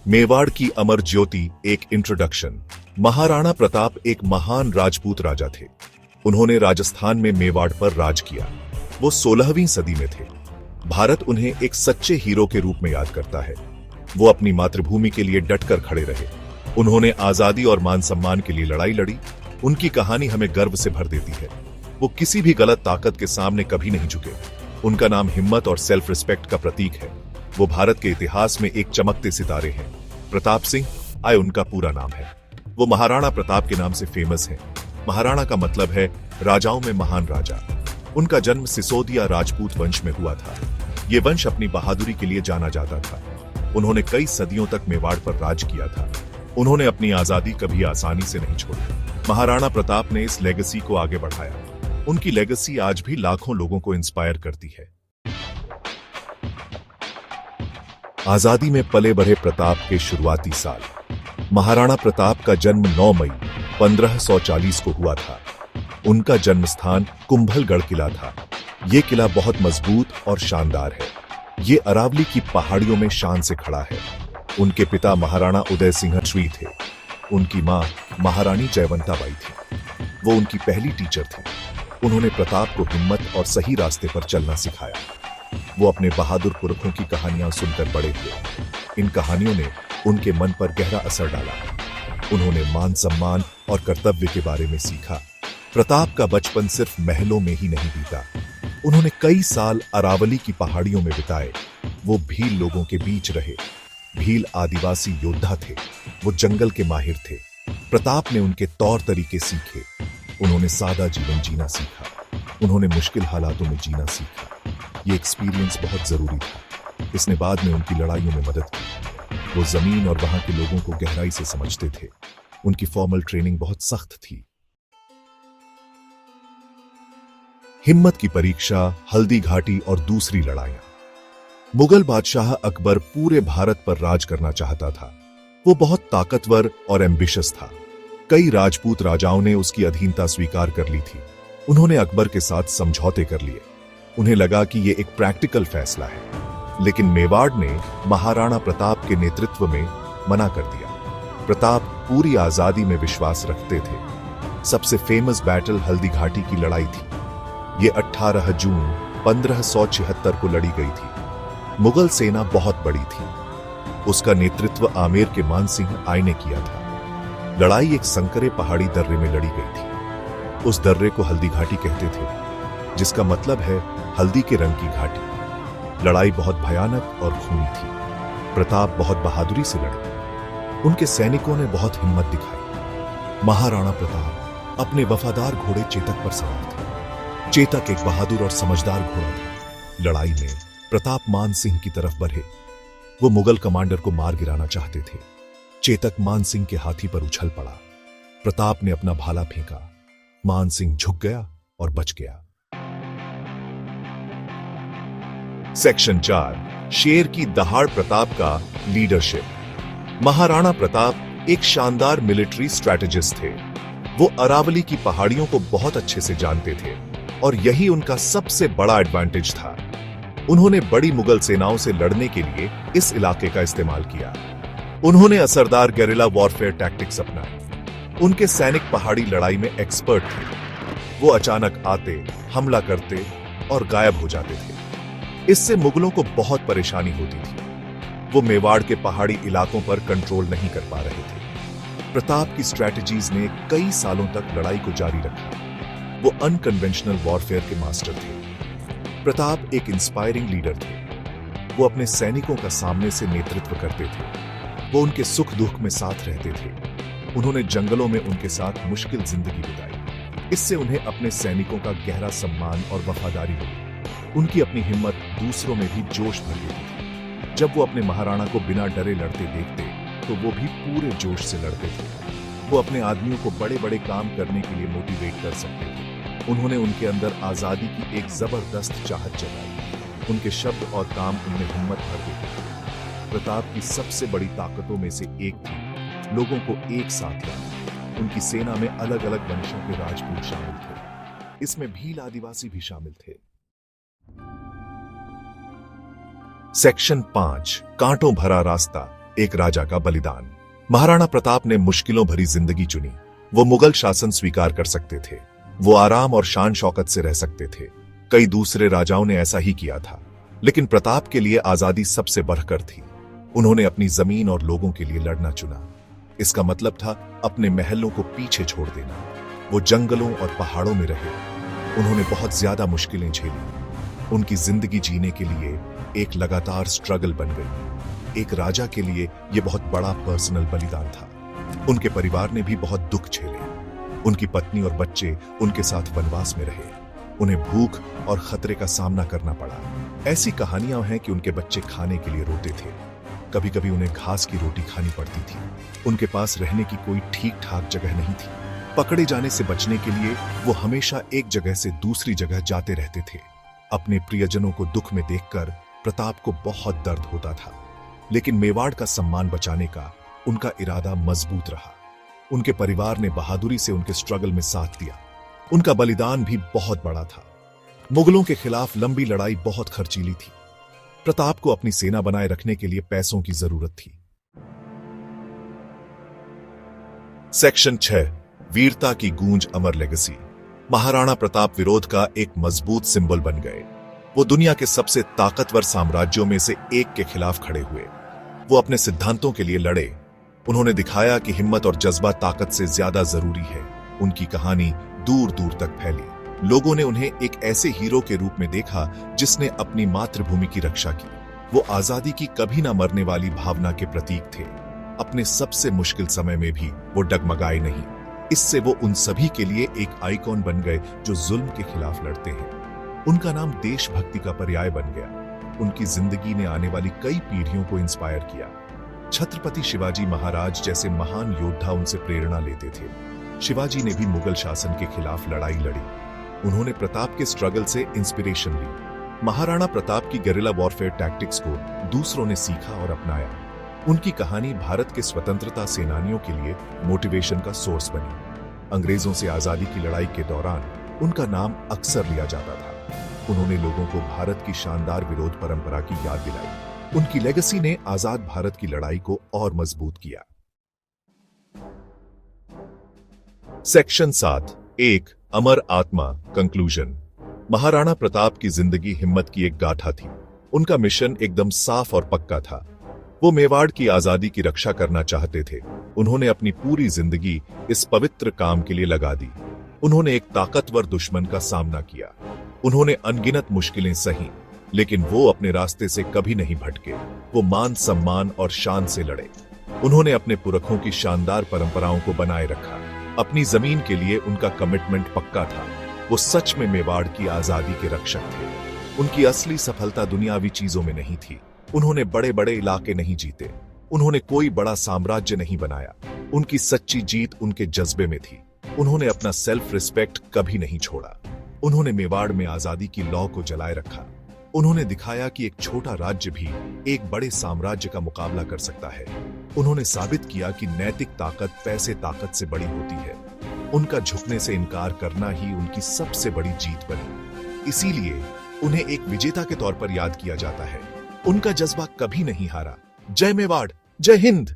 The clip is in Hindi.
मेवाड़ की अमर ज्योति एक इंट्रोडक्शन। महाराणा प्रताप एक महान राजपूत राजा थे। उन्होंने राजस्थान में मेवाड़ पर राज किया। वो 16वीं सदी में थे। भारत उन्हें एक सच्चे हीरो के रूप में याद करता है। वो अपनी मातृभूमि के लिए डटकर खड़े रहे। उन्होंने आजादी और मान सम्मान के लिए लड़ाई लड़ी। उनकी कहानी हमें गर्व से भर देती है। वो किसी भी गलत ताकत के सामने कभी नहीं झुके। उनका नाम हिम्मत और सेल्फ रिस्पेक्ट का प्रतीक है। वो भारत के इतिहास में एक चमकते सितारे हैं। प्रताप सिंह आय उनका पूरा नाम है। वो महाराणा प्रताप के नाम से फेमस हैं। महाराणा का मतलब है राजाओं में महान राजा। उनका जन्म सिसोदिया राजपूत वंश में हुआ था। ये वंश अपनी बहादुरी के लिए जाना जाता था। उन्होंने कई सदियों तक मेवाड़ पर राज किया था। उन्होंने अपनी आजादी कभी आसानी से नहीं छोड़ी। महाराणा प्रताप ने इस लेगेसी को आगे बढ़ाया। उनकी लेगेसी आज भी लाखों लोगों को इंस्पायर करती है। आजादी में पले बढ़े प्रताप के शुरुआती साल। महाराणा प्रताप का जन्म 9 मई 1540 को हुआ था। उनका जन्म स्थान कुंभलगढ़ किला था। यह किला बहुत मजबूत और शानदार है। ये अरावली की पहाड़ियों में शान से खड़ा है। उनके पिता महाराणा उदय सिंह श्री थे। उनकी मां महारानी जयवंता बाई थी। वो उनकी पहली टीचर थी। उन्होंने प्रताप को हिम्मत और सही रास्ते पर चलना सिखाया। वो अपने बहादुर पुरखों की कहानियां सुनकर बड़े हुए। इन कहानियों ने उनके मन पर गहरा असर डाला। उन्होंने मान सम्मान और कर्तव्य के बारे में सीखा। प्रताप का बचपन सिर्फ महलों में ही नहीं बीता। उन्होंने कई साल अरावली की पहाड़ियों में बिताए। वो भील लोगों के बीच रहे। भील आदिवासी योद्धा थे। वो जंगल के माहिर थे। प्रताप ने उनके तौर तरीके सीखे। उन्होंने सादा जीवन जीना सीखा। उन्होंने मुश्किल हालातों में जीना सीखा। ये एक्सपीरियंस बहुत जरूरी था। इसने बाद में उनकी लड़ाइयों में मदद की। वो जमीन और वहां के लोगों को गहराई से समझते थे। उनकी फॉर्मल ट्रेनिंग बहुत सख्त थी। हिम्मत की परीक्षा, हल्दी घाटी और दूसरी लड़ाइयां। मुगल बादशाह अकबर पूरे भारत पर राज करना चाहता था। वो बहुत ताकतवर और एम्बिशियस था। कई राजपूत राजाओं ने उसकी अधीनता स्वीकार कर ली थी। उन्होंने अकबर के साथ समझौते कर लिए। उन्हें लगा कि यह एक प्रैक्टिकल फैसला है। लेकिन मेवाड़ ने महाराणा प्रताप के नेतृत्व में मना कर दिया। प्रताप पूरी आजादी में विश्वास रखते थे। सबसे फेमस बैटल हल्दी घाटी की लड़ाई थी। यह 18 जून 1576 को लड़ी गई थी। मुगल सेना बहुत बड़ी थी। उसका नेतृत्व आमेर के मान सिंह आय ने किया था। लड़ाई एक संकरे पहाड़ी दर्रे में लड़ी गई थी। उस दर्रे को हल्दी घाटी कहते थे, जिसका मतलब है हल्दी के रंग की घाटी। लड़ाई बहुत भयानक और खूनी थी। प्रताप बहुत बहादुरी से लड़े। उनके सैनिकों ने बहुत हिम्मत दिखाई। महाराणा प्रताप अपने वफादार घोड़े चेतक पर सवार थे। चेतक एक बहादुर और समझदार घोड़ा था। लड़ाई में प्रताप मान सिंह की तरफ बढ़े। वो मुगल कमांडर को मार गिराना चाहते थे। चेतक मान सिंह के हाथी पर उछल पड़ा। प्रताप ने अपना भाला फेंका। मान सिंह झुक गया और बच गया। सेक्शन 4, शेर की दहाड़ प्रताप का लीडरशिप। महाराणा प्रताप एक शानदार मिलिट्री स्ट्रैटेजिस्ट थे। वो अरावली की पहाड़ियों को बहुत अच्छे से जानते थे और यही उनका सबसे बड़ा एडवांटेज था। उन्होंने बड़ी मुगल सेनाओं से लड़ने के लिए इस इलाके का इस्तेमाल किया। उन्होंने असरदार गेरिला वॉरफेयर टैक्टिक्स अपनाए। उनके सैनिक पहाड़ी लड़ाई में एक्सपर्ट थे। वो अचानक आते, हमला करते और गायब हो जाते थे। इससे मुगलों को बहुत परेशानी होती थी। वो मेवाड़ के पहाड़ी इलाकों पर कंट्रोल नहीं कर पा रहे थे। प्रताप की स्ट्रैटेजीज ने कई सालों तक लड़ाई को जारी रखा। वो अनकन्वेंशनल वॉरफेयर के मास्टर थे। प्रताप एक इंस्पायरिंग लीडर थे। वो अपने सैनिकों का सामने से नेतृत्व करते थे। वो उनके सुख दुख में साथ रहते थे। उन्होंने जंगलों में उनके साथ मुश्किल जिंदगी बिताई। इससे उन्हें अपने सैनिकों का गहरा सम्मान और वफादारी मिली। उनकी अपनी हिम्मत दूसरों में भी जोश भर देती थी। जब वो अपने महाराणा को बिना डरे लड़ते देखते तो वो भी पूरे जोश से लड़ते थे। वो अपने आदमियों को बड़े बड़े काम करने के लिए मोटिवेट कर सकते थे। उन्होंने उनके अंदर आजादी की एक जबरदस्त चाहत जगाई। उनके शब्द और काम उनमें हिम्मत भर देते थे। प्रताप की सबसे बड़ी ताकतों में से एक थी लोगों को एक साथ लाना। उनकी सेना में अलग अलग वंशों के राजपूत शामिल थे। इसमें भील आदिवासी भी शामिल थे। सेक्शन 5, कांटों भरा रास्ता। एक राजा का बलिदान। महाराणा प्रताप ने मुश्किलों भरी जिंदगी चुनी। वो मुगल शासन स्वीकार कर सकते थे, वो आराम और शान शौकत से रह सकते थे। कई दूसरे राजाओं ने ऐसा ही किया था, लेकिन प्रताप के लिए आजादी सबसे बढ़कर थी। उन्होंने अपनी जमीन और लोगों के लिए लड़ना चुना। इसका मतलब था अपने महलों को पीछे छोड़ देना। वो जंगलों और पहाड़ों में रहे। उन्होंने बहुत ज्यादा मुश्किलें झेली। उनकी जिंदगी जीने के लिए एक लगातार स्ट्रगल बन गई। एक राजा के लिए यह बहुत बड़ा पर्सनल बलिदान था। उनके परिवार ने भी बहुत दुख झेले। उनकी पत्नी और बच्चे उनके साथ वनवास में रहे। उन्हें भूख और खतरे का सामना करना पड़ा। ऐसी कहानियां हैं कि उनके बच्चे खाने के लिए रोते थे। कभी कभी उन्हें घास की रोटी खानी पड़ती थी। उनके पास रहने की कोई ठीक ठाक जगह नहीं थी। पकड़े जाने से बचने के लिए वो हमेशा एक जगह से दूसरी जगह जाते रहते थे। अपने प्रियजनों को दुख में देखकर प्रताप को बहुत दर्द होता था, लेकिन मेवाड़ का सम्मान बचाने का उनका इरादा मजबूत रहा। उनके परिवार ने बहादुरी से उनके स्ट्रगल में साथ दिया। उनका बलिदान भी बहुत बड़ा था। मुगलों के खिलाफ लंबी लड़ाई बहुत खर्चीली थी। प्रताप को अपनी सेना बनाए रखने के लिए पैसों की जरूरत थी। सेक्शन 6, वीरता की गूंज, अमर लेगेसी। महाराणा प्रताप विरोध का एक मजबूत सिंबल बन गए। वो दुनिया के सबसे ताकतवर साम्राज्यों में से एक के खिलाफ खड़े हुए। वो अपने सिद्धांतों के लिए लड़े। उन्होंने दिखाया कि हिम्मत और जज्बा ताकत से ज्यादा जरूरी है। उनकी कहानी दूर दूर तक फैली। लोगों ने उन्हें एक ऐसे हीरो के रूप में देखा जिसने अपनी मातृभूमि की रक्षा की। वो आजादी की कभी न मरने वाली भावना के प्रतीक थे। अपने सबसे मुश्किल समय में भी वो डगमगाए नहीं। इससे वो उन सभी के लिए एक आइकॉन बन गए जो जुल्म के खिलाफ लड़ते हैं। उनका नाम देशभक्ति का पर्याय बन गया। उनकी जिंदगी ने आने वाली कई पीढ़ियों को इंस्पायर किया। छत्रपति शिवाजी महाराज जैसे महान योद्धा उनसे प्रेरणा लेते थे। शिवाजी ने भी मुगल शासन के खिलाफ लड़ाई लड़ी। उन्होंने प्रताप के स्ट्रगल से इंस्पिरेशन ली। महाराणा प्रताप की गेरिला वॉरफेयर टैक्टिक्स को दूसरों ने सीखा और अपनाया। उनकी कहानी भारत के स्वतंत्रता सेनानियों के लिए मोटिवेशन का सोर्स बनी। अंग्रेजों से आजादी की लड़ाई के दौरान उनका नाम अक्सर लिया जाता था। उन्होंने लोगों को भारत की शानदार विरोध परंपरा की याद दिलाई। उनकी लेगेसी ने आजाद भारत की लड़ाई को और मजबूत किया। सेक्शन 7, एक अमर आत्मा, कंक्लूजन। महाराणा प्रताप की जिंदगी हिम्मत की एक गाथा थी। उनका मिशन एकदम साफ और पक्का था। वो मेवाड़ की आजादी की रक्षा करना चाहते थे। उन्होंने अपनी पूरी जिंदगी इस पवित्र काम के लिए लगा दी। उन्होंने एक ताकतवर दुश्मन का सामना किया। उन्होंने अनगिनत मुश्किलें सही, लेकिन वो अपने रास्ते से कभी नहीं भटके। वो मान सम्मान और शान से लड़े। उन्होंने अपने पुरखों की शानदार परंपराओं को बनाए रखा। अपनी जमीन के लिए उनका कमिटमेंट पक्का था। वो सच में मेवाड़ की आजादी के रक्षक थे। उनकी असली सफलता दुनियावी चीजों में नहीं थी। उन्होंने बड़े बड़े इलाके नहीं जीते। उन्होंने कोई बड़ा साम्राज्य नहीं बनाया। उनकी सच्ची जीत उनके जज्बे में थी। उन्होंने अपना सेल्फ रिस्पेक्ट कभी नहीं छोड़ा। उन्होंने मेवाड़ में आजादी की लौ को जलाए रखा। उन्होंने दिखाया कि एक छोटा राज्य भी एक बड़े साम्राज्य का मुकाबला कर सकता है। उन्होंने साबित किया कि नैतिक ताकत पैसे ताकत से बड़ी होती है। उनका झुकने से इनकार करना ही उनकी सबसे बड़ी जीत बनी। इसीलिए उन्हें एक विजेता के तौर पर याद किया जाता है। उनका जज्बा कभी नहीं हारा। जय मेवाड़, जय हिंद।